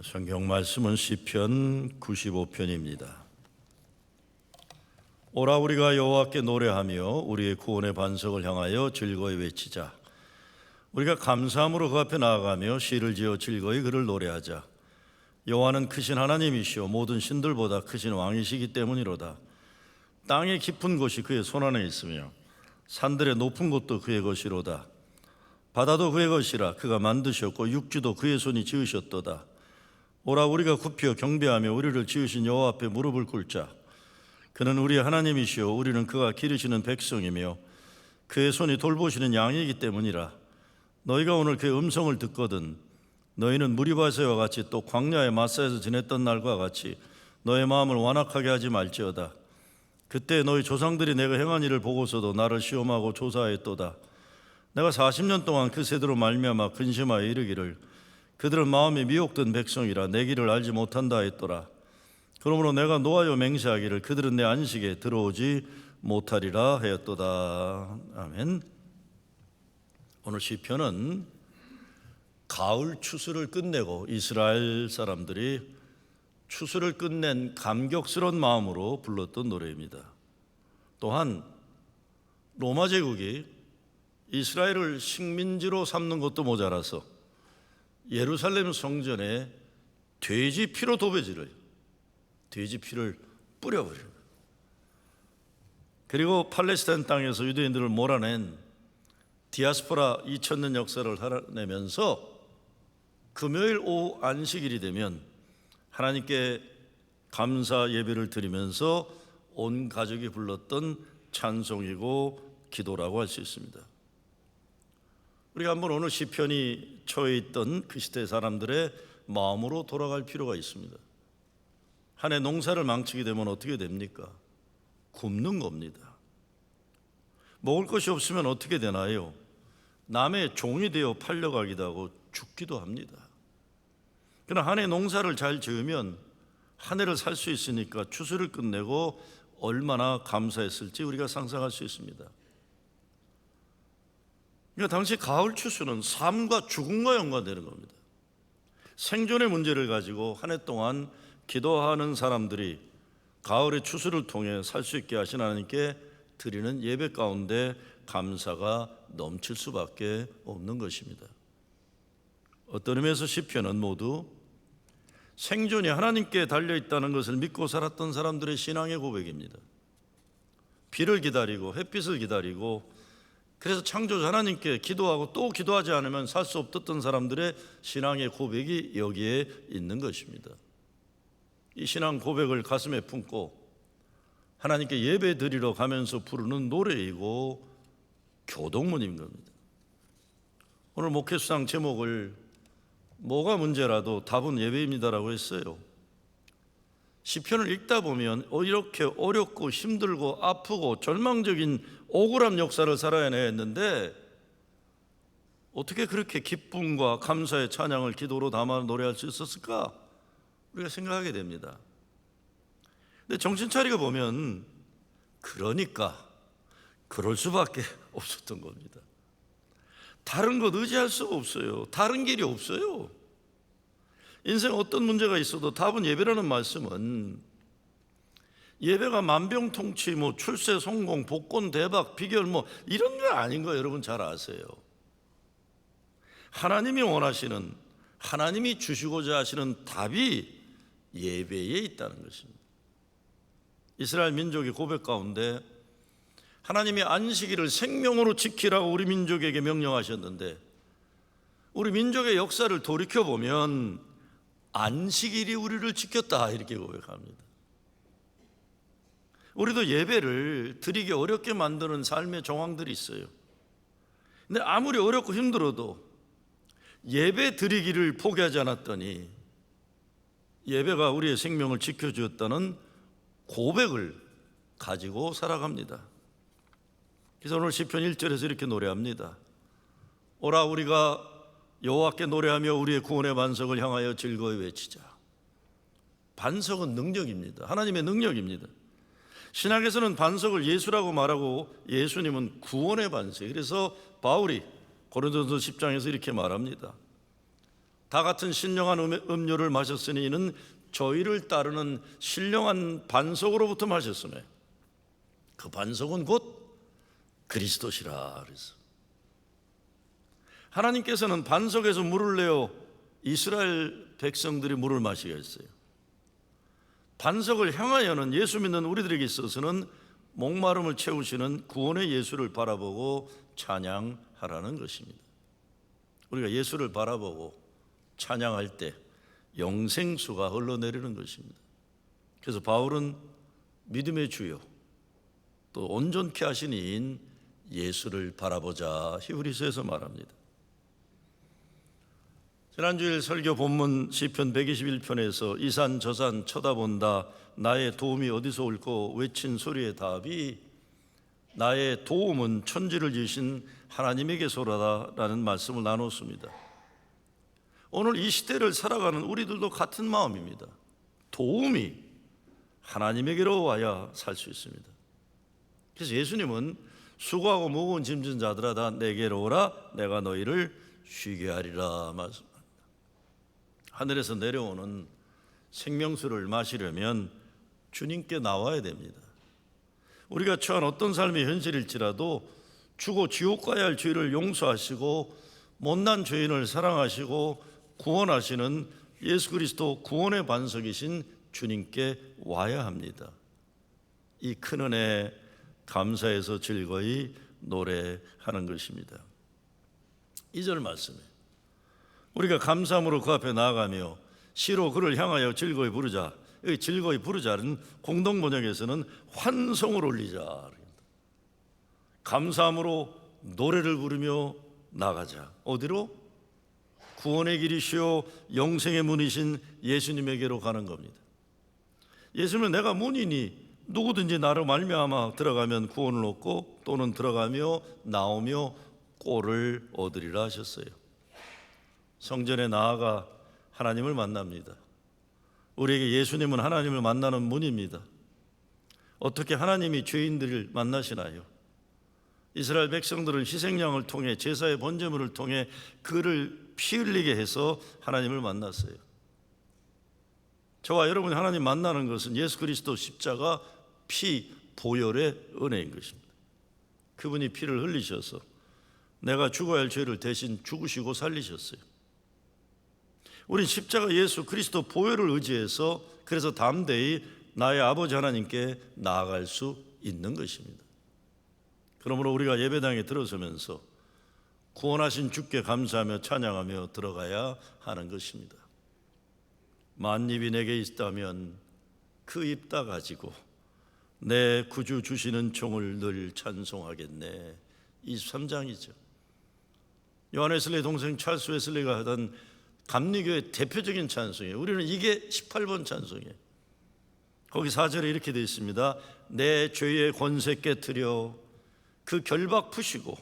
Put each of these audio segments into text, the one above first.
성경 말씀은 시편 95편입니다. 오라 우리가 여호와께 노래하며 우리의 구원의 반석을 향하여 즐거이 외치자. 우리가 감사함으로 그 앞에 나아가며 시를 지어 즐거이 그를 노래하자. 여호와는 크신 하나님이시오 모든 신들보다 크신 왕이시기 때문이로다. 땅의 깊은 곳이 그의 손안에 있으며 산들의 높은 곳도 그의 것이로다. 바다도 그의 것이라 그가 만드셨고 육지도 그의 손이 지으셨도다. 오라 우리가 굽혀 경배하며 우리를 지으신 여호와 앞에 무릎을 꿇자. 그는 우리의 하나님이시오 우리는 그가 기르시는 백성이며 그의 손이 돌보시는 양이기 때문이라. 너희가 오늘 그의 음성을 듣거든 너희는 무리바세와 같이 또 광야의 마사에서 지냈던 날과 같이 너의 마음을 완악하게 하지 말지어다. 그때 너희 조상들이 내가 행한 일을 보고서도 나를 시험하고 조사했도다. 내가 40년 동안 그 세대로 말미암아 근심하여 이르기를 그들은 마음이 미혹된 백성이라 내 길을 알지 못한다 했더라. 그러므로 내가 노하여 맹세하기를 그들은 내 안식에 들어오지 못하리라 하였도다. 아멘. 오늘 시편은 가을 추수를 끝내고 이스라엘 사람들이 추수를 끝낸 감격스러운 마음으로 불렀던 노래입니다. 또한 로마 제국이 이스라엘을 식민지로 삼는 것도 모자라서 예루살렘 성전에 돼지 피로 도배지를 돼지 피를 뿌려버립니다. 그리고 팔레스타인 땅에서 유대인들을 몰아낸 디아스포라 2000년 역사를 살아내면서 금요일 오후 안식일이 되면 하나님께 감사 예배를 드리면서 온 가족이 불렀던 찬송이고 기도라고 할 수 있습니다. 우리가 한번 오늘 시편이 처해 있던 그 시대 사람들의 마음으로 돌아갈 필요가 있습니다. 한 해 농사를 망치게 되면 어떻게 됩니까? 굶는 겁니다. 먹을 것이 없으면 어떻게 되나요? 남의 종이 되어 팔려가기도 하고 죽기도 합니다. 그러나 한 해 농사를 잘 지으면 한 해를 살 수 있으니까 추수를 끝내고 얼마나 감사했을지 우리가 상상할 수 있습니다. 그러니까 당시 가을 추수는 삶과 죽음과 연관되는 겁니다. 생존의 문제를 가지고 한 해 동안 기도하는 사람들이 가을의 추수를 통해 살 수 있게 하신 하나님께 드리는 예배 가운데 감사가 넘칠 수밖에 없는 것입니다. 어떤 의미에서 시편은 모두 생존이 하나님께 달려있다는 것을 믿고 살았던 사람들의 신앙의 고백입니다. 비를 기다리고 햇빛을 기다리고 그래서 창조주 하나님께 기도하고 또 기도하지 않으면 살 수 없었던 사람들의 신앙의 고백이 여기에 있는 것입니다. 이 신앙 고백을 가슴에 품고 하나님께 예배 드리러 가면서 부르는 노래이고 교동문인 겁니다. 오늘 목회 수상 제목을 뭐가 문제라도 답은 예배입니다라고 했어요. 시편을 읽다 보면 이렇게 어렵고 힘들고 아프고 절망적인 억울한 역사를 살아내야 했는데 어떻게 그렇게 기쁨과 감사의 찬양을 기도로 담아 노래할 수 있었을까? 우리가 생각하게 됩니다. 근데 정신 차리고 보면 그러니까 그럴 수밖에 없었던 겁니다. 다른 것 의지할 수가 없어요. 다른 길이 없어요. 인생 어떤 문제가 있어도 답은 예배라는 말씀은 예배가 만병통치 출세 성공 복권 대박 비결 이런 게 아닌 거 여러분 잘 아세요. 하나님이 원하시는 하나님이 주시고자 하시는 답이 예배에 있다는 것입니다. 이스라엘 민족의 고백 가운데 하나님이 안식일을 생명으로 지키라고 우리 민족에게 명령하셨는데 우리 민족의 역사를 돌이켜보면 안식일이 우리를 지켰다 이렇게 고백합니다. 우리도 예배를 드리기 어렵게 만드는 삶의 정황들이 있어요. 근데 아무리 어렵고 힘들어도 예배 드리기를 포기하지 않았더니 예배가 우리의 생명을 지켜주었다는 고백을 가지고 살아갑니다. 그래서 오늘 시편 1절에서 이렇게 노래합니다. 오라 우리가 여호와께 노래하며 우리의 구원의 반석을 향하여 즐거이 외치자. 반석은 능력입니다. 하나님의 능력입니다. 신약에서는 반석을 예수라고 말하고 예수님은 구원의 반석. 그래서 바울이 고린도전서 10장에서 이렇게 말합니다. 다 같은 신령한 음료를 마셨으니 이는 저희를 따르는 신령한 반석으로부터 마셨으며 그 반석은 곧 그리스도시라. 그래서 하나님께서는 반석에서 물을 내어 이스라엘 백성들이 물을 마시게 했어요. 반석을 향하여는 예수 믿는 우리들에게 있어서는 목마름을 채우시는 구원의 예수를 바라보고 찬양하라는 것입니다. 우리가 예수를 바라보고 찬양할 때 영생수가 흘러내리는 것입니다. 그래서 바울은 믿음의 주요 또 온전케 하신 이인 예수를 바라보자 히브리서에서 말합니다. 지난주일 설교 본문 시편 121편에서 이 산 저 산 쳐다본다 나의 도움이 어디서 올꼬 외친 소리의 답이 나의 도움은 천지를 지으신 하나님에게서라라는 말씀을 나눴습니다. 오늘 이 시대를 살아가는 우리들도 같은 마음입니다. 도움이 하나님에게로 와야 살 수 있습니다. 그래서 예수님은 수고하고 무거운 짐진 자들아 다 내게로 오라 내가 너희를 쉬게 하리라 말씀합니다. 하늘에서 내려오는 생명수를 마시려면 주님께 나와야 됩니다. 우리가 처한 어떤 삶의 현실일지라도 죽어 지옥 가야 할 죄를 용서하시고 못난 죄인을 사랑하시고 구원하시는 예수 그리스도 구원의 반석이신 주님께 와야 합니다. 이 큰 은혜 감사해서 즐거이 노래하는 것입니다. 2절 말씀에 우리가 감사함으로 그 앞에 나아가며 시로 그를 향하여 즐거이 부르자. 여기 즐거이 부르자는 공동 번역에서는 환송을 올리자. 감사함으로 노래를 부르며 나가자. 어디로? 구원의 길이시요 영생의 문이신 예수님에게로 가는 겁니다. 예수님은 내가 문이니 누구든지 나로 말미암아 들어가면 구원을 얻고 또는 들어가며 나오며 꼴을 얻으리라 하셨어요. 성전에 나아가 하나님을 만납니다. 우리에게 예수님은 하나님을 만나는 문입니다. 어떻게 하나님이 죄인들을 만나시나요? 이스라엘 백성들은 희생양을 통해 제사의 번제물을 통해 그를 피 흘리게 해서 하나님을 만났어요. 저와 여러분이 하나님 만나는 것은 예수 그리스도 십자가 피 보혈의 은혜인 것입니다. 그분이 피를 흘리셔서 내가 죽어야 할 죄를 대신 죽으시고 살리셨어요. 우린 십자가 예수 그리스도 보혈을 의지해서 그래서 담대히 나의 아버지 하나님께 나아갈 수 있는 것입니다. 그러므로 우리가 예배당에 들어서면서 구원하신 주께 감사하며 찬양하며 들어가야 하는 것입니다. 만입이 내게 있다면 그 입 다 가지고 내 구주 주시는 종을 늘 찬송하겠네. 23장이죠. 요한 웨슬리 동생 찰스 웨슬리가 하던 감리교의 대표적인 찬송이에요. 우리는 이게 18번 찬송이에요. 거기 4절에 이렇게 되어 있습니다. 내 죄의 권세 깨트려 그 결박 푸시고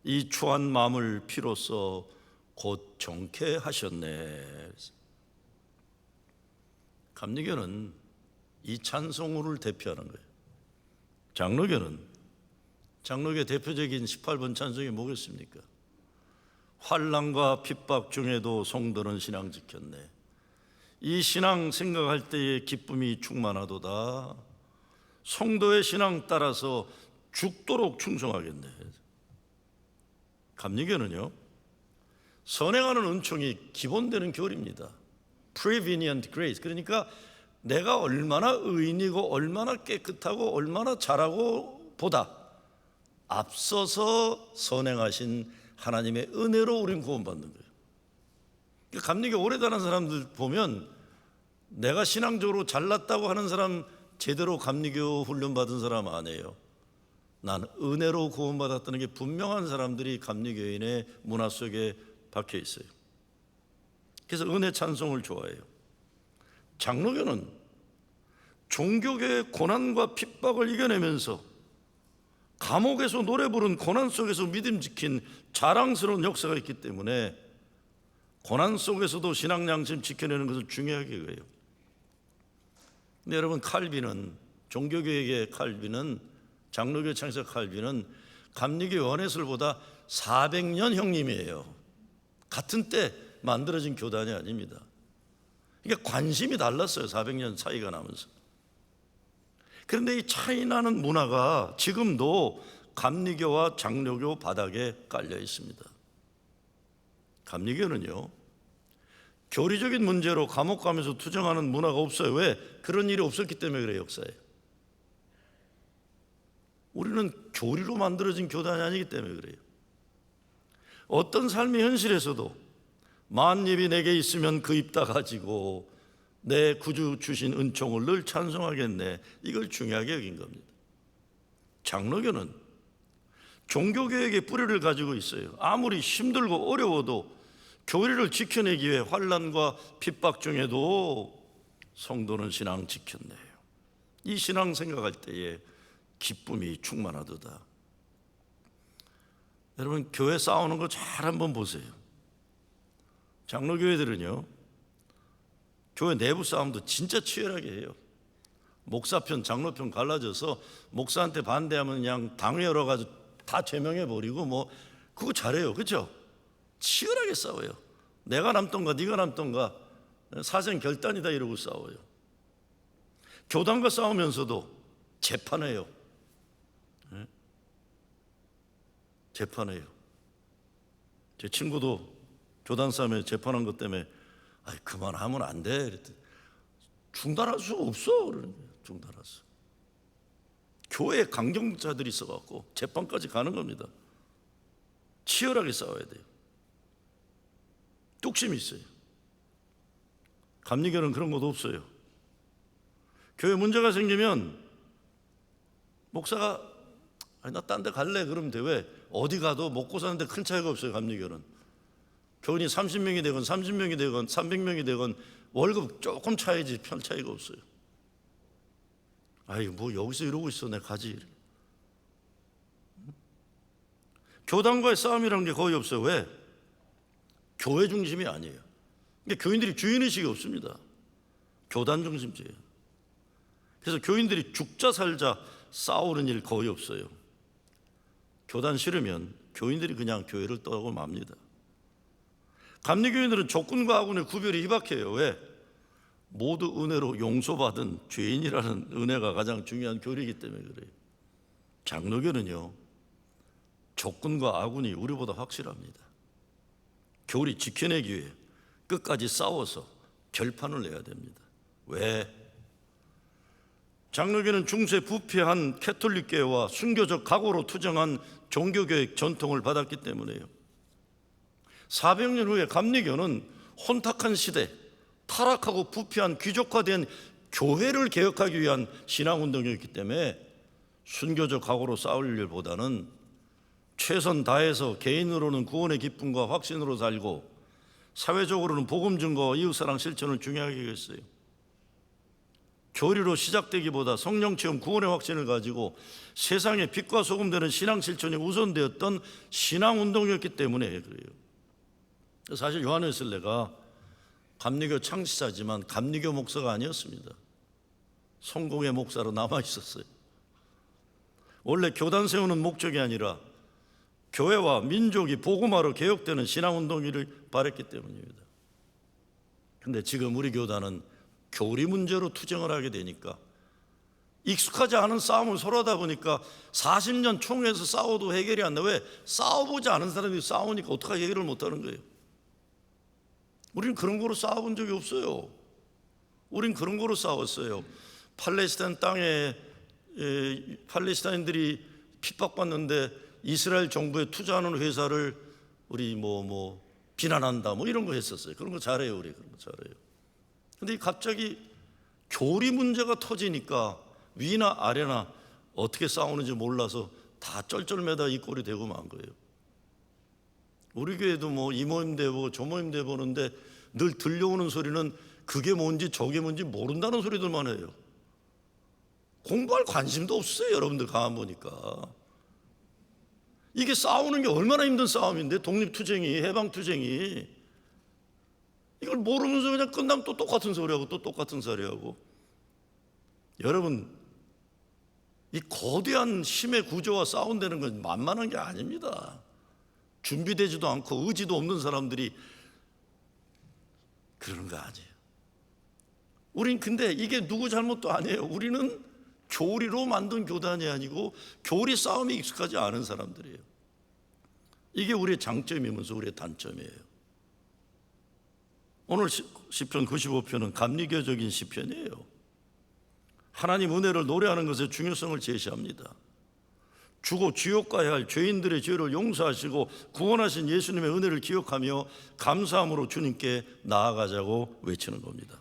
이 추한 마음을 피로써 곧 정케 하셨네. 감리교는 이 찬송을 대표하는 거예요. 장로교의 대표적인 18번 찬송이 뭐겠습니까? 환난과 핍박 중에도 성도는 신앙 지켰네. 이 신앙 생각할 때의 기쁨이 충만하도다. 성도의 신앙 따라서 죽도록 충성하겠네. 감리교는요, 선행하는 은총이 기본되는 교리입니다. Prevenient grace. 그러니까 내가 얼마나 의인이고 얼마나 깨끗하고 얼마나 잘하고 보다 앞서서 선행하신 하나님의 은혜로 우리는 구원받는 거예요. 감리교 오래 다닌 사람들 보면 내가 신앙적으로 잘났다고 하는 사람 제대로 감리교 훈련 받은 사람 아니에요. 난 은혜로 구원받았다는 게 분명한 사람들이 감리교인의 문화 속에 박혀 있어요. 그래서 은혜 찬송을 좋아해요. 장로교는 종교계의 고난과 핍박을 이겨내면서 감옥에서 노래 부른 고난 속에서 믿음 지킨 자랑스러운 역사가 있기 때문에 고난 속에서도 신앙 양심 지켜내는 것을 중요하게 여겨요. 근데 여러분, 칼빈은, 종교계의 칼빈은, 장로교 창시자 칼빈은 감리교 요한웨슬리보다 400년 형님이에요. 같은 때 만들어진 교단이 아닙니다. 이게 관심이 달랐어요. 400년 차이가 나면서. 그런데 이 차이 나는 문화가 지금도 감리교와 장로교 바닥에 깔려 있습니다. 감리교는요, 교리적인 문제로 감옥 가면서 투정하는 문화가 없어요. 왜? 그런 일이 없었기 때문에 그래요. 역사에. 우리는 교리로 만들어진 교단이 아니기 때문에 그래요. 어떤 삶의 현실에서도 만입이 내게 있으면 그 입 다 가지고 내 구주 주신 은총을 늘 찬송하겠네, 이걸 중요하게 여긴 겁니다. 장로교는 종교개혁의 뿌리를 가지고 있어요. 아무리 힘들고 어려워도 교리를 지켜내기 위해 환난과 핍박 중에도 성도는 신앙 지켰네요. 이 신앙 생각할 때에 기쁨이 충만하도다. 여러분, 교회 싸우는 거 잘 한번 보세요. 장로교회들은요, 교회 내부 싸움도 진짜 치열하게 해요. 목사편, 장로편 갈라져서 목사한테 반대하면 그냥 당회 열어가지고 다 제명해버리고 뭐 그거 잘해요. 그렇죠? 치열하게 싸워요. 내가 남던가 네가 남던가 사생 결단이다 이러고 싸워요. 교단과 싸우면서도 재판해요. 재판해요. 제 친구도 교단 싸움에 재판한 것 때문에 그만하면 안 돼 그랬더니 중단할 수 없어 그러는 거예요. 중단할 수. 교회에 강경자들이 있어갖고 재판까지 가는 겁니다. 치열하게 싸워야 돼요. 뚝심이 있어요. 감리교는 그런 것도 없어요. 교회 문제가 생기면 목사가 나 딴 데 갈래 그러면 돼. 왜? 어디 가도 먹고 사는데 큰 차이가 없어요. 감리교는 교인이 30명이 되건 30명이 되건 300명이 되건 월급 조금 차이지 별 차이가 없어요. 뭐 여기서 이러고 있어 내가 가지. 교단과의 싸움이라는 게 거의 없어요. 왜? 교회 중심이 아니에요. 그러니까 교인들이 주인의식이 없습니다. 교단 중심제예요. 그래서 교인들이 죽자 살자 싸우는 일 거의 없어요. 교단 싫으면 교인들이 그냥 교회를 떠나고 맙니다. 감리교인들은 적군과 아군의 구별이 희박해요. 왜? 모두 은혜로 용서받은 죄인이라는 은혜가 가장 중요한 교리이기 때문에 그래요. 장로교는요, 적군과 아군이 우리보다 확실합니다. 교리 지켜내기 위해 끝까지 싸워서 결판을 내야 됩니다. 왜? 장로교는 중세 부패한 캐톨릭교회와 순교적 각오로 투정한 종교교육 전통을 받았기 때문에요. 400년 후에 감리교는 혼탁한 시대, 타락하고 부패한 귀족화된 교회를 개혁하기 위한 신앙운동이었기 때문에 순교적 각오로 싸울 일보다는 최선 다해서 개인으로는 구원의 기쁨과 확신으로 살고 사회적으로는 복음 증거와 이웃사랑 실천을 중요하게 했어요. 교리로 시작되기보다 성령 체험 구원의 확신을 가지고 세상에 빛과 소금 되는 신앙 실천이 우선되었던 신앙 운동이었기 때문에 그래요. 사실 요한 웨슬레가 감리교 창시자지만 감리교 목사가 아니었습니다. 성공의 목사로 남아 있었어요. 원래 교단 세우는 목적이 아니라 교회와 민족이 복음화로 개혁되는 신앙 운동을 바랬기 때문입니다. 그런데 지금 우리 교단은 교리 문제로 투쟁을 하게 되니까 익숙하지 않은 싸움을 서로 하다 보니까 40년 총회에서 싸워도 해결이 안 나. 왜? 싸워보지 않은 사람이 싸우니까 어떻게 해결을 못하는 거예요. 우리는 그런 거로 싸워본 적이 없어요. 우린 그런 거로 싸웠어요. 팔레스타인 땅에 팔레스타인들이 핍박받는데 이스라엘 정부에 투자하는 회사를 우리 비난한다 이런 거 했었어요. 그런 거 잘해요. 우리 그런 거 잘해요. 근데 갑자기 교리 문제가 터지니까 위나 아래나 어떻게 싸우는지 몰라서 다 쩔쩔매다 이 꼴이 되고 만 거예요. 우리 교회도 이 모임 대보고 저 모임 대보는데 늘 들려오는 소리는 그게 뭔지 저게 뭔지 모른다는 소리들만 해요. 공부할 관심도 없어요. 여러분들 가만 보니까 이게 싸우는 게 얼마나 힘든 싸움인데, 독립투쟁이, 해방투쟁이. 이걸 모르면서 그냥 끝나면 또 똑같은 소리하고 또 똑같은 소리하고. 여러분, 이 거대한 힘의 구조와 싸운다는 건 만만한 게 아닙니다. 준비되지도 않고 의지도 없는 사람들이 그러는 거 아니에요. 우린 근데 이게 누구 잘못도 아니에요. 우리는 교리로 만든 교단이 아니고 교리 싸움에 익숙하지 않은 사람들이에요. 이게 우리의 장점이면서 우리의 단점이에요. 오늘 시편 95편은 감리교적인 시편이에요. 하나님 은혜를 노래하는 것의 중요성을 제시합니다. 죽어 지옥 가야 할 죄인들의 죄를 용서하시고 구원하신 예수님의 은혜를 기억하며 감사함으로 주님께 나아가자고 외치는 겁니다.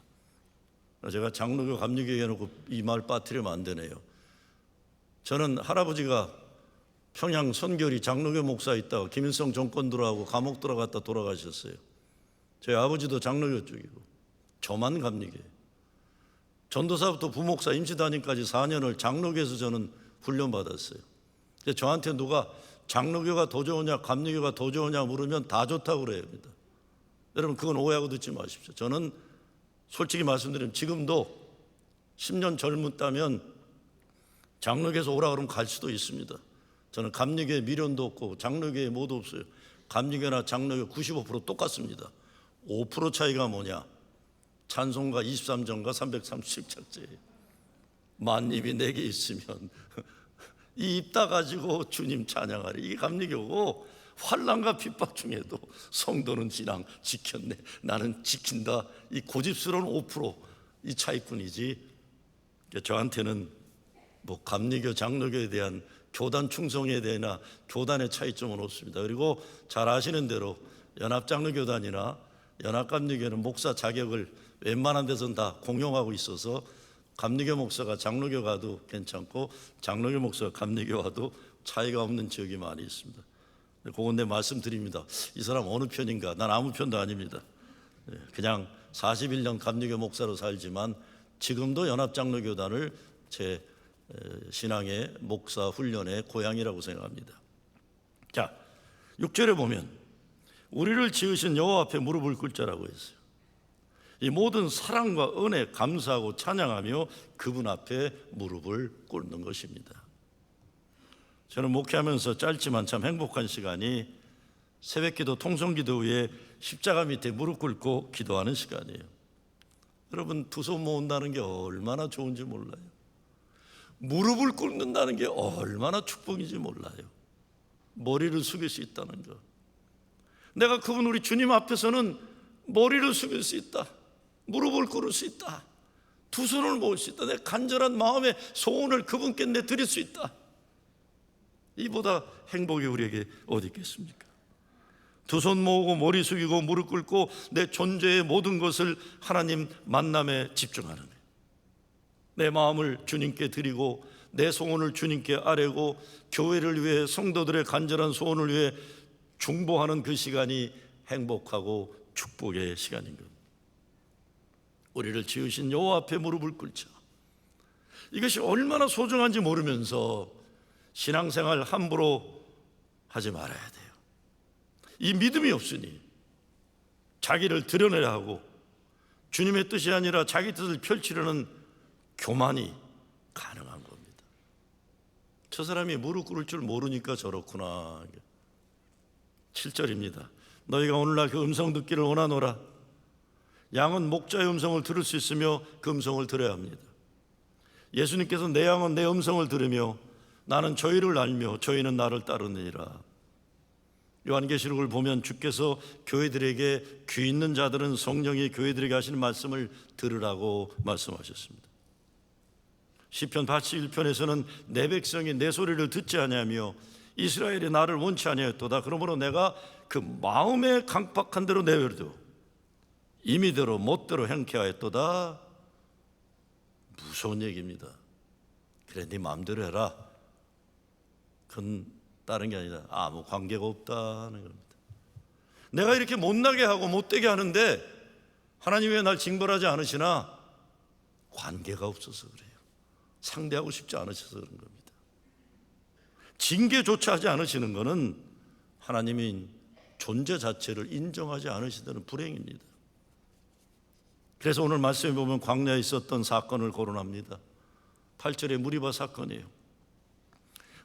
제가 장로교 감리교 해놓고 이 말 빠뜨리면 안 되네요. 저는 할아버지가 평양 선결이 장로교 목사 있다가 김일성 정권 들어가고 감옥 들어갔다 돌아가셨어요. 저희 아버지도 장로교 쪽이고 저만 감리교예요. 전도사부터 부목사 임시단임까지 4년을 장로교에서 저는 훈련받았어요. 근데 저한테 누가 장로교가 더 좋으냐 감리교가 더 좋으냐 물으면 다 좋다고 그래요. 여러분 그건 오해하고 듣지 마십시오. 저는 솔직히 말씀드리면 지금도 10년 젊었다면 장로교에서 오라 그러면 갈 수도 있습니다. 저는 감리교에 미련도 없고 장로교에 뭐도 없어요. 감리교나 장로교 95% 똑같습니다. 5% 차이가 뭐냐? 찬송가 23전과 330작제예요. 만입이 내게 있으면 이 입 다 가지고 주님 찬양하리. 이게 감리교고 환난과 핍박 중에도 성도는 신앙 지켰네. 나는 지킨다. 이 고집스러운 5% 이 차이뿐이지. 저한테는 뭐 감리교, 장로교에 대한 교단 충성에 대한 교단의 차이점은 없습니다. 그리고 잘 아시는 대로 연합장로교단이나 연합감리교는 목사 자격을 웬만한 데서는 다 공용하고 있어서 감리교 목사가 장로교 가도 괜찮고 장로교 목사가 감리교 가도 차이가 없는 지역이 많이 있습니다. 그건 내 말씀드립니다. 이 사람 어느 편인가? 난 아무 편도 아닙니다. 그냥 41년 감리교 목사로 살지만 지금도 연합장로교단을 제 신앙의 목사 훈련의 고향이라고 생각합니다. 자, 6절에 보면 우리를 지으신 여호와 앞에 무릎을 꿇자라고 했어요. 이 모든 사랑과 은혜 감사하고 찬양하며 그분 앞에 무릎을 꿇는 것입니다. 저는 목회하면서 짧지만 참 행복한 시간이 새벽기도 통성기도 후에 십자가 밑에 무릎 꿇고 기도하는 시간이에요. 여러분 두 손 모은다는 게 얼마나 좋은지 몰라요. 무릎을 꿇는다는 게 얼마나 축복인지 몰라요. 머리를 숙일 수 있다는 거. 내가 그분 우리 주님 앞에서는 머리를 숙일 수 있다. 무릎을 꿇을 수 있다. 두 손을 모을 수 있다. 내 간절한 마음의 소원을 그분께 내드릴 수 있다. 이보다 행복이 우리에게 어디 있겠습니까? 두 손 모으고 머리 숙이고 무릎 꿇고 내 존재의 모든 것을 하나님 만남에 집중하는 거예요. 내 마음을 주님께 드리고 내 소원을 주님께 아뢰고 교회를 위해 성도들의 간절한 소원을 위해 중보하는 그 시간이 행복하고 축복의 시간인 겁니다. 우리를 지으신 여호와 앞에 무릎을 꿇자. 이것이 얼마나 소중한지 모르면서 신앙생활 함부로 하지 말아야 돼요. 이 믿음이 없으니 자기를 드러내려 하고 주님의 뜻이 아니라 자기 뜻을 펼치려는 교만이 가능한 겁니다. 저 사람이 무릎 꿇을 줄 모르니까 저렇구나. 7절입니다. 너희가 오늘날 그 음성 듣기를 원하노라. 양은 목자의 음성을 들을 수 있으며 그 음성을 들어야 합니다. 예수님께서 내 양은 내 음성을 들으며 나는 저희를 알며 저희는 나를 따르느니라. 요한계시록을 보면 주께서 교회들에게 귀 있는 자들은 성령이 교회들에게 하시는 말씀을 들으라고 말씀하셨습니다. 시편 81편에서는 내 백성이 내 소리를 듣지 아니하며 이스라엘이 나를 원치 아니하였도다. 그러므로 내가 그 마음에 강팍한 대로 내버려두고 임의대로 멋대로 행케하였도다. 무서운 얘기입니다. 그래 네 마음대로 해라. 그건 다른 게 아니라 아무 관계가 없다는 겁니다. 내가 이렇게 못나게 하고 못되게 하는데 하나님 왜 날 징벌하지 않으시나? 관계가 없어서 그래요. 상대하고 싶지 않으셔서 그런 겁니다. 징계조차 하지 않으시는 것은 하나님이 존재 자체를 인정하지 않으시다는 불행입니다. 그래서 오늘 말씀에 보면 광야에 있었던 사건을 거론합니다. 8절의 무리바 사건이에요.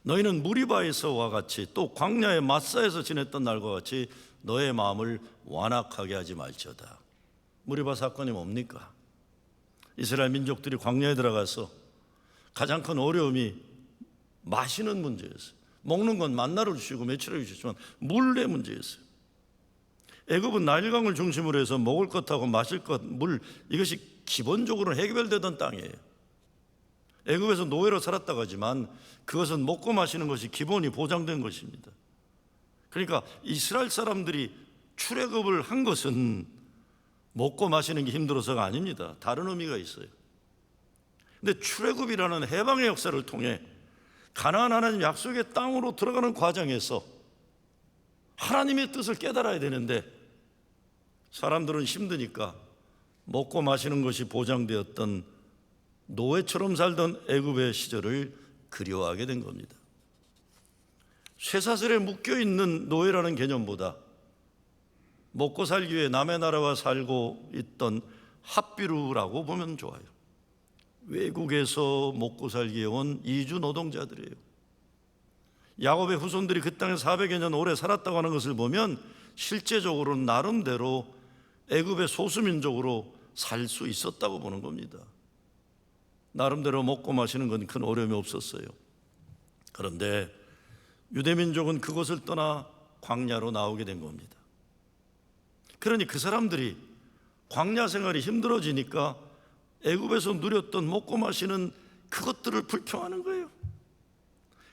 너희는 무리바에서와 같이 또 광야의 마사에서 지냈던 날과 같이 너의 마음을 완악하게 하지 말지어다. 무리바 사건이 뭡니까? 이스라엘 민족들이 광야에 들어가서 가장 큰 어려움이 마시는 문제였어요. 먹는 건 만나를 주시고 메추라를 주시지만 물의 문제였어요. 애굽은 나일강을 중심으로 해서 먹을 것하고 마실 것, 물, 이것이 기본적으로 해결되던 땅이에요. 애굽에서 노예로 살았다고 하지만 그것은 먹고 마시는 것이 기본이 보장된 것입니다. 그러니까 이스라엘 사람들이 출애굽을 한 것은 먹고 마시는 게 힘들어서가 아닙니다. 다른 의미가 있어요. 근데 출애굽이라는 해방의 역사를 통해 가나안 하나님 약속의 땅으로 들어가는 과정에서 하나님의 뜻을 깨달아야 되는데 사람들은 힘드니까 먹고 마시는 것이 보장되었던 노예처럼 살던 애굽의 시절을 그리워하게 된 겁니다. 쇠사슬에 묶여있는 노예라는 개념보다 먹고 살기 위해 남의 나라와 살고 있던 합비루라고 보면 좋아요. 외국에서 먹고 살기에 온 이주 노동자들이에요. 야곱의 후손들이 그 땅에 400여 년 오래 살았다고 하는 것을 보면 실제적으로는 나름대로 애굽의 소수민족으로 살 수 있었다고 보는 겁니다. 나름대로 먹고 마시는 건 큰 어려움이 없었어요. 그런데 유대민족은 그곳을 떠나 광야로 나오게 된 겁니다. 그러니 그 사람들이 광야 생활이 힘들어지니까 애굽에서 누렸던 먹고 마시는 그것들을 불평하는 거예요.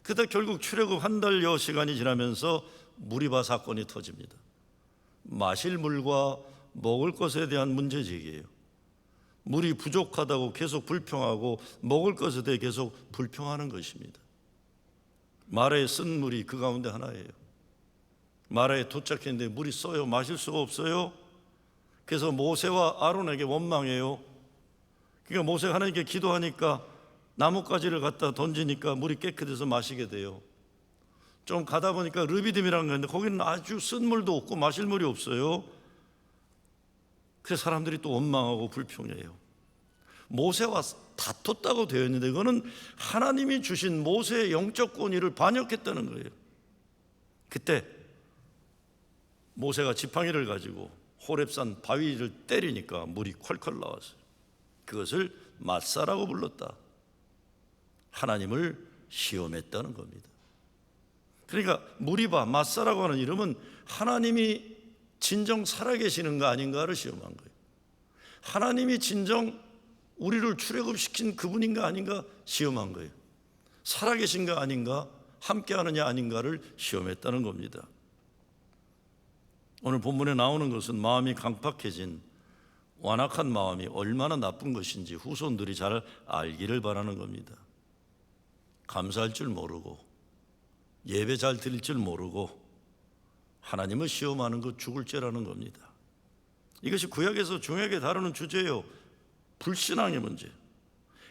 그러다 결국 출애굽 한 달여 시간이 지나면서 무리바 사건이 터집니다. 마실 물과 먹을 것에 대한 문제제기예요. 물이 부족하다고 계속 불평하고 먹을 것에 대해 계속 불평하는 것입니다. 마라에 쓴 물이 그 가운데 하나예요. 마라에 도착했는데 물이 써요. 마실 수가 없어요. 그래서 모세와 아론에게 원망해요. 그러니까 모세가 하나님께 기도하니까 나뭇가지를 갖다 던지니까 물이 깨끗해서 마시게 돼요. 좀 가다 보니까 르비딤이라는 거 있는데 거기는 아주 쓴 물도 없고 마실 물이 없어요. 그래서 사람들이 또 원망하고 불평해요. 모세와 다퉜다고 되어 있는데 그거는 하나님이 주신 모세의 영적 권위를 반역했다는 거예요. 그때 모세가 지팡이를 가지고 호렙산 바위를 때리니까 물이 콸콸 나왔어요. 그것을 마사라고 불렀다. 하나님을 시험했다는 겁니다. 그러니까 무리바, 마사라고 하는 이름은 하나님이 진정 살아계시는 거 아닌가를 시험한 거예요. 하나님이 진정 우리를 출애굽시킨 그분인가 아닌가 시험한 거예요. 살아계신가 아닌가, 함께하느냐 아닌가를 시험했다는 겁니다. 오늘 본문에 나오는 것은 마음이 강팍해진 완악한 마음이 얼마나 나쁜 것인지 후손들이 잘 알기를 바라는 겁니다. 감사할 줄 모르고 예배 잘 드릴 줄 모르고 하나님을 시험하는 것 죽을 죄라는 겁니다. 이것이 구약에서 중요하게 다루는 주제예요. 불신앙의 문제.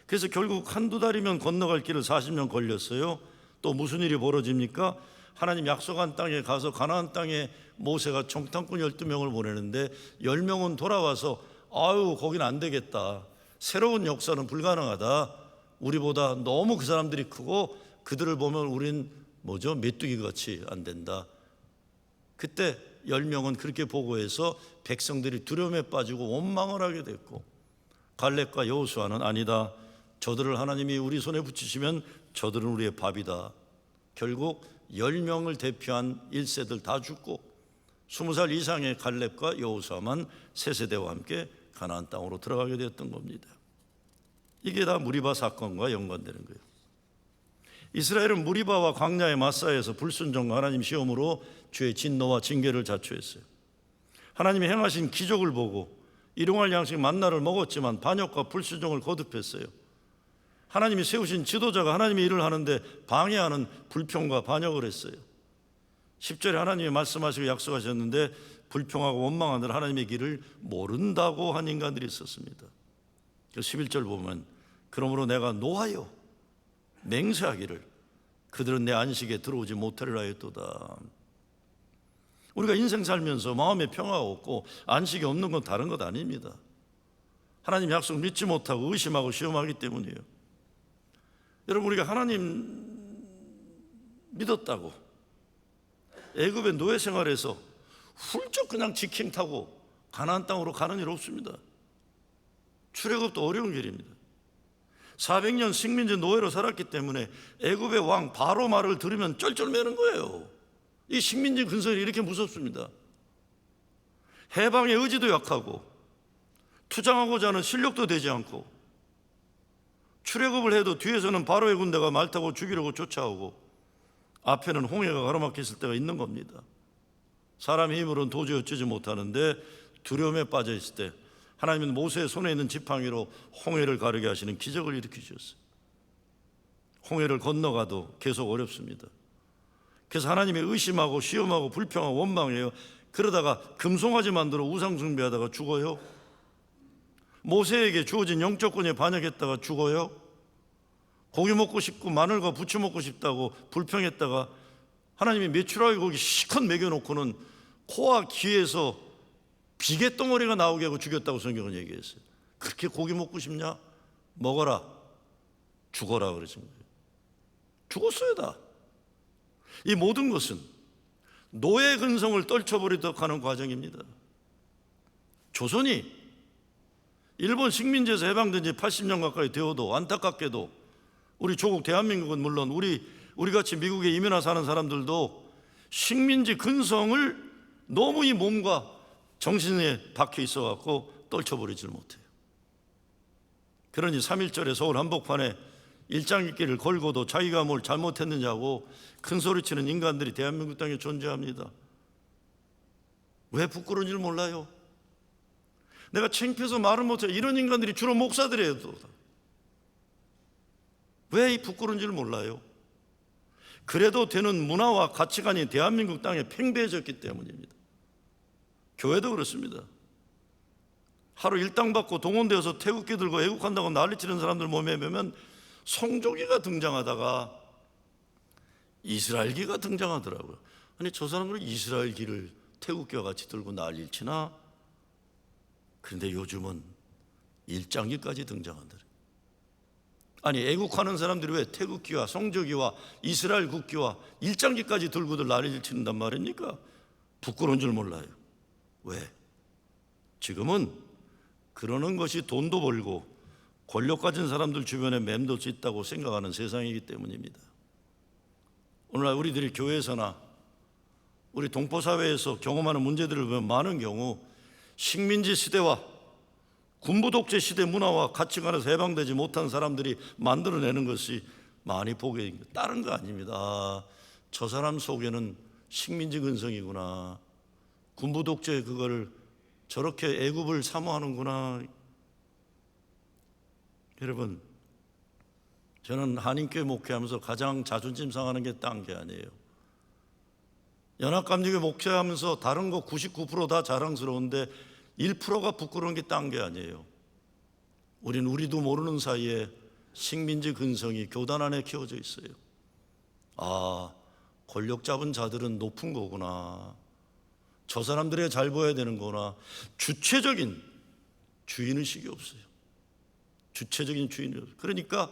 그래서 결국 한두 달이면 건너갈 길을 40년 걸렸어요. 또 무슨 일이 벌어집니까? 하나님 약속한 땅에 가서 가나안 땅에 모세가 정탐꾼 12명을 보내는데 10명은 돌아와서 아유 거긴 안 되겠다. 새로운 역사는 불가능하다. 우리보다 너무 그 사람들이 크고 그들을 보면 우린 메뚜기같이 안 된다. 그때 10명은 그렇게 보고해서 백성들이 두려움에 빠지고 원망을 하게 됐고 갈렙과 여호수아는 아니다. 저들을 하나님이 우리 손에 붙이시면 저들은 우리의 밥이다. 결국 10명을 대표한 1세들 다 죽고 20살 이상의 갈렙과 여호수아만 세 세대와 함께 가나안 땅으로 들어가게 되었던 겁니다. 이게 다 무리바 사건과 연관되는 거예요. 이스라엘은 무리바와 광야의 마사에서 불순종과 하나님 시험으로 주의 진노와 징계를 자초했어요. 하나님이 행하신 기적을 보고 일용할 양식 만나를 먹었지만 반역과 불순종을 거듭했어요. 하나님이 세우신 지도자가 하나님의 일을 하는데 방해하는 불평과 반역을 했어요. 10절에 하나님이 말씀하시고 약속하셨는데 불평하고 원망하는 하나님의 길을 모른다고 한 인간들이 있었습니다. 11절 보면 그러므로 내가 노하여 맹세하기를 그들은 내 안식에 들어오지 못하리라 했도다. 우리가 인생 살면서 마음에 평화가 없고 안식이 없는 건 다른 것 아닙니다. 하나님 약속 믿지 못하고 의심하고 시험하기 때문이에요. 여러분 우리가 하나님 믿었다고 애굽의 노예 생활에서 훌쩍 그냥 직행 타고 가나안 땅으로 가는 일 없습니다. 출애굽도 어려운 길입니다. 400년 식민지 노예로 살았기 때문에 애굽의 왕 바로 말을 들으면 쩔쩔매는 거예요. 이 식민지 근성이 이렇게 무섭습니다. 해방의 의지도 약하고 투쟁하고자 하는 실력도 되지 않고 출애굽을 해도 뒤에서는 바로의 군대가 말 타고 죽이려고 쫓아오고 앞에는 홍해가 가로막혔을 때가 있는 겁니다. 사람의 힘으로는 도저히 어쩌지 못하는데 두려움에 빠져 있을 때 하나님은 모세의 손에 있는 지팡이로 홍해를 가르게 하시는 기적을 일으키셨어요. 홍해를 건너가도 계속 어렵습니다. 그래서 하나님이 의심하고 시험하고 불평하고 원망해요. 그러다가 금송아지 만들어 우상 숭배하다가 죽어요. 모세에게 주어진 영적권에 반역했다가 죽어요. 고기 먹고 싶고 마늘과 부추 먹고 싶다고 불평했다가 하나님이 메추라기 고기 실컷 먹여놓고는 코와 귀에서 비계덩어리가 나오게 하고 죽였다고 성경은 얘기했어요. 그렇게 고기 먹고 싶냐? 먹어라. 죽어라 그러신 거예요. 죽었어요 다. 이 모든 것은 노예 근성을 떨쳐버리도록 하는 과정입니다. 조선이 일본 식민지에서 해방된 지 80년 가까이 되어도 안타깝게도 우리 조국 대한민국은 물론 우리같이 미국에 이민와 사는 사람들도 식민지 근성을 너무 이 몸과 정신에 박혀 있어갖고 떨쳐버리질 못해요. 그러니 3.1절에 서울 한복판에 일장기길을 걸고도 자기가 뭘 잘못했느냐고 큰소리치는 인간들이 대한민국 땅에 존재합니다. 왜 부끄러운 줄 몰라요? 내가 창피해서 말을 못해. 이런 인간들이 주로 목사들이에요. 왜 이 부끄러운 줄 몰라요? 그래도 되는 문화와 가치관이 대한민국 땅에 팽배해졌기 때문입니다. 교회도 그렇습니다. 하루 일당 받고 동원되어서 태극기 들고 애국한다고 난리치는 사람들 몸에 보면 성조기가 등장하다가 이스라엘기가 등장하더라고요. 아니 저 사람들은 이스라엘기를 태극기와 같이 들고 난리를 치나? 그런데 요즘은 일장기까지 등장한다. 아니 애국하는 사람들이 왜 태극기와 성조기와 이스라엘 국기와 일장기까지 들고들 난리를 치는단 말입니까? 부끄러운 줄 몰라요. 왜? 지금은 그러는 것이 돈도 벌고 권력 가진 사람들 주변에 맴돌 수 있다고 생각하는 세상이기 때문입니다. 오늘날 우리들이 교회에서나 우리 동포사회에서 경험하는 문제들을 보면 많은 경우 식민지 시대와 군부 독재 시대 문화와 가치관에서 해방되지 못한 사람들이 만들어내는 것이 많이 보게 됩니다. 다른 거 아닙니다. 아, 저 사람 속에는 식민지 근성이구나. 군부 독재 그거를 저렇게 애국을 사모하는구나. 여러분, 저는 한인교회 목회하면서 가장 자존심 상하는 게 딴 게 아니에요. 연합감리교 목회하면서 다른 거 99% 다 자랑스러운데 1%가 부끄러운 게 딴 게 아니에요. 우리도 모르는 사이에 식민지 근성이 교단 안에 키워져 있어요. 아, 권력 잡은 자들은 높은 거구나. 저 사람들에 잘 보여야 되는 거나. 주체적인 주인의식이 없어요. 주체적인 주인의식. 그러니까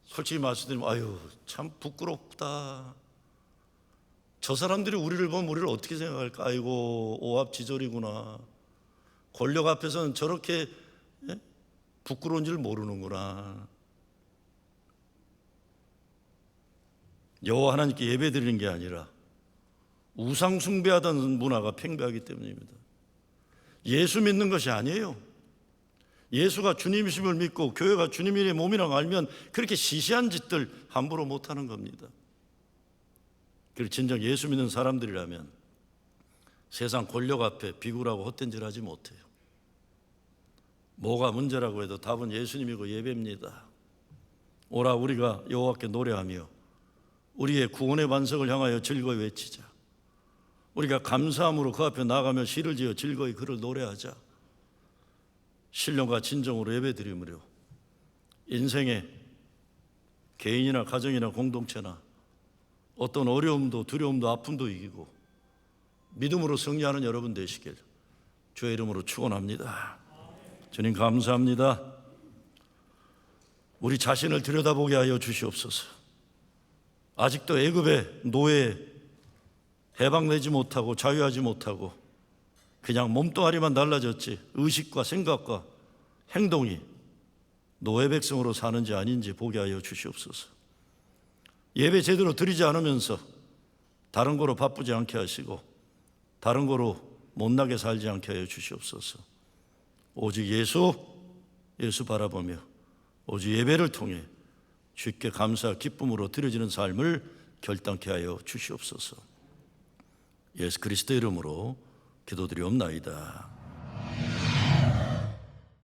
솔직히 말씀드리면 아유 참 부끄럽다. 저 사람들이 우리를 보면 우리를 어떻게 생각할까? 아이고 오합지졸이구나. 권력 앞에서는 저렇게 부끄러운 줄 모르는구나. 여호와 하나님께 예배드리는 게 아니라 우상 숭배하던 문화가 팽배하기 때문입니다. 예수 믿는 것이 아니에요. 예수가 주님이심을 믿고 교회가 주님의 몸이라고 알면 그렇게 시시한 짓들 함부로 못하는 겁니다. 그리고 진정 예수 믿는 사람들이라면 세상 권력 앞에 비굴하고 헛된 짓을 하지 못해요. 뭐가 문제라고 해도 답은 예수님이고 예배입니다. 오라 우리가 여호와께 노래하며 우리의 구원의 반석을 향하여 즐거이 외치자. 우리가 감사함으로 그 앞에 나가며 시를 지어 즐거이 그를 노래하자. 신령과 진정으로 예배드리므로 인생의 개인이나 가정이나 공동체나 어떤 어려움도 두려움도 아픔도 이기고 믿음으로 승리하는 여러분 되시길 주의 이름으로 축원합니다. 주님 감사합니다. 우리 자신을 들여다보게 하여 주시옵소서. 아직도 애굽의 노예에 해방되지 못하고 자유하지 못하고 그냥 몸뚱아리만 달라졌지 의식과 생각과 행동이 노예 백성으로 사는지 아닌지 보게 하여 주시옵소서. 예배 제대로 드리지 않으면서 다른 거로 바쁘지 않게 하시고 다른 거로 못나게 살지 않게 하여 주시옵소서. 오직 예수 바라보며 오직 예배를 통해 주께 감사 기쁨으로 드려지는 삶을 결단케 하여 주시옵소서. 예수 그리스도 이름으로 기도드리옵나이다.